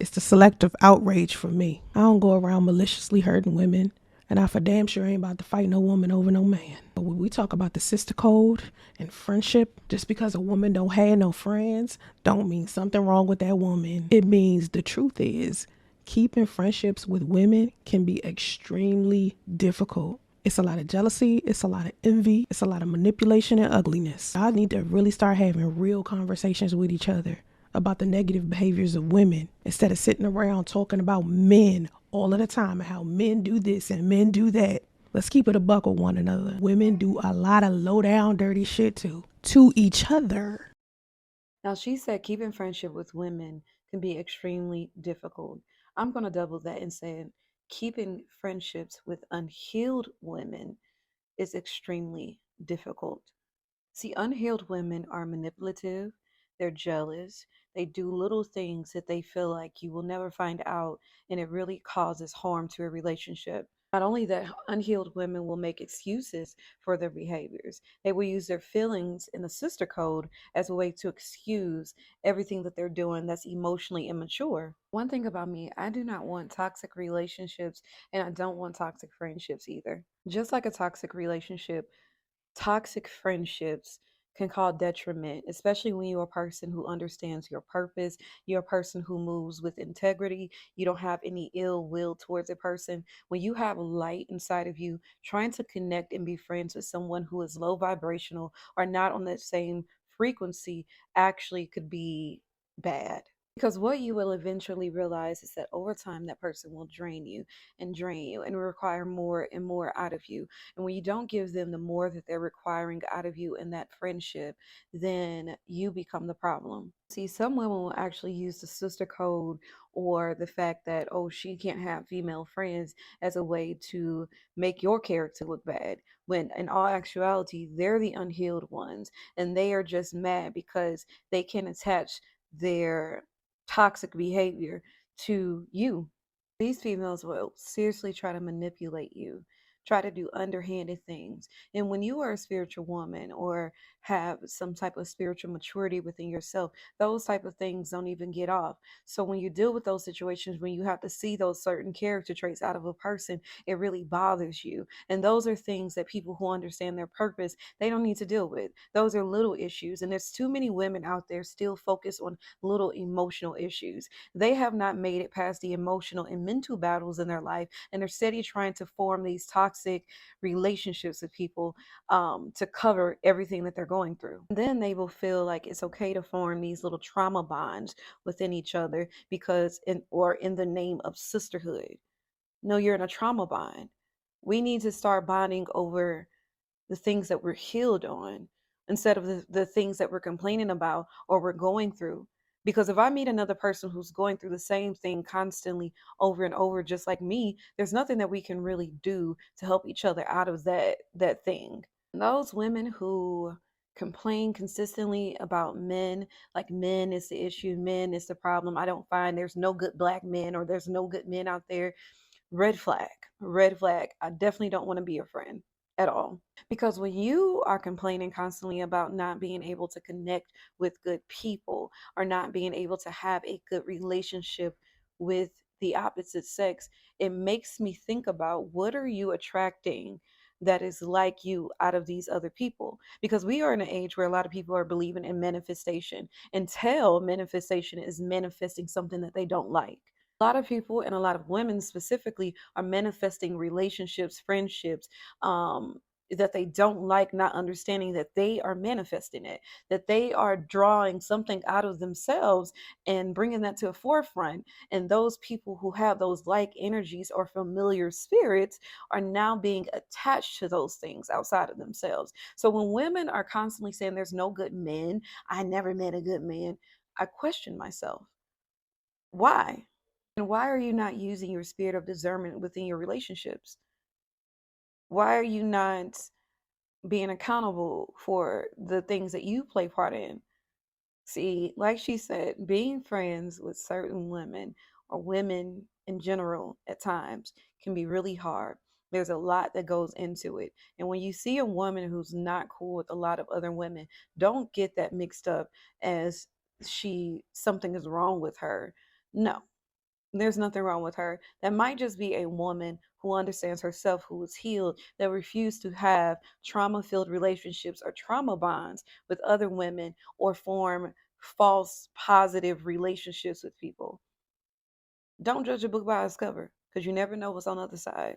It's the selective outrage for me. I don't go around maliciously hurting women, and I for damn sure ain't about to fight no woman over no man. But when we talk about the sister code and friendship, just because a woman don't have no friends, don't mean something wrong with that woman. It means the truth is, keeping friendships with women can be extremely difficult. It's a lot of jealousy, it's a lot of envy, it's a lot of manipulation and ugliness. I need to really start having real conversations with each other about the negative behaviors of women instead of sitting around talking about men all of the time and how men do this and men do that. Let's keep it a buck with one another. Women do a lot of low down dirty shit too, to each other. Now, she said keeping friendship with women can be extremely difficult. I'm going to double that and say keeping friendships with unhealed women is extremely difficult. See, unhealed women are manipulative, they're jealous, they do little things that they feel like you will never find out, and it really causes harm to a relationship. Not only that, unhealed women will make excuses for their behaviors. They will use their feelings in the sister code as a way to excuse everything that they're doing that's emotionally immature. One thing about me, I do not want toxic relationships and I don't want toxic friendships either. Just like a toxic relationship, toxic friendships can cause detriment, especially when you're a person who understands your purpose. You're a person who moves with integrity. You don't have any ill will towards a person. When you have light inside of you, trying to connect and be friends with someone who is low vibrational or not on that same frequency actually could be bad. Because what you will eventually realize is that over time, that person will drain you and require more and more out of you. And when you don't give them the more that they're requiring out of you in that friendship, then you become the problem. See, some women will actually use the sister code or the fact that, oh, she can't have female friends as a way to make your character look bad. When in all actuality, they're the unhealed ones and they are just mad because they can attach their toxic behavior to you. These females will seriously try to manipulate you, try to do underhanded things. And when you are a spiritual woman or have some type of spiritual maturity within yourself, those type of things don't even get off. So when you deal with those situations, when you have to see those certain character traits out of a person, it really bothers you. And those are things that people who understand their purpose, they don't need to deal with. Those are little issues. And there's too many women out there still focused on little emotional issues. They have not made it past the emotional and mental battles in their life, and they're steady trying to form these toxic relationships with people to cover everything that they're going through. Then they will feel like it's okay to form these little trauma bonds within each other because in the name of sisterhood. No, you're in a trauma bond. We need to start bonding over the things that we're healed on instead of the things that we're complaining about or we're going through. Because if I meet another person who's going through the same thing constantly over and over, just like me, there's nothing that we can really do to help each other out of that thing. Those women who complain consistently about men, like men is the issue, men is the problem. I don't find there's no good black men or there's no good men out there. Red flag, red flag. I definitely don't want to be a friend at all. Because when you are complaining constantly about not being able to connect with good people or not being able to have a good relationship with the opposite sex, it makes me think about what are you attracting that is like you out of these other people, because we are in an age where a lot of people are believing in manifestation until manifestation is manifesting something that they don't like. A lot of people and a lot of women specifically are manifesting relationships, friendships, that they don't like, not understanding that they are manifesting it, that they are drawing something out of themselves and bringing that to a forefront. And those people who have those like energies or familiar spirits are now being attached to those things outside of themselves. So when women are constantly saying there's no good men, I never met a good man, I question myself. Why? And why are you not using your spirit of discernment within your relationships? Why are you not being accountable for the things that you play part in? See, like she said, being friends with certain women or women in general at times can be really hard. There's a lot that goes into it. And when you see a woman who's not cool with a lot of other women, don't get that mixed up as she something is wrong with her. No. There's nothing wrong with her. That might just be a woman who understands herself, who is healed, that refused to have trauma filled relationships or trauma bonds with other women or form false positive relationships with people. Don't judge a book by its cover because you never know what's on the other side.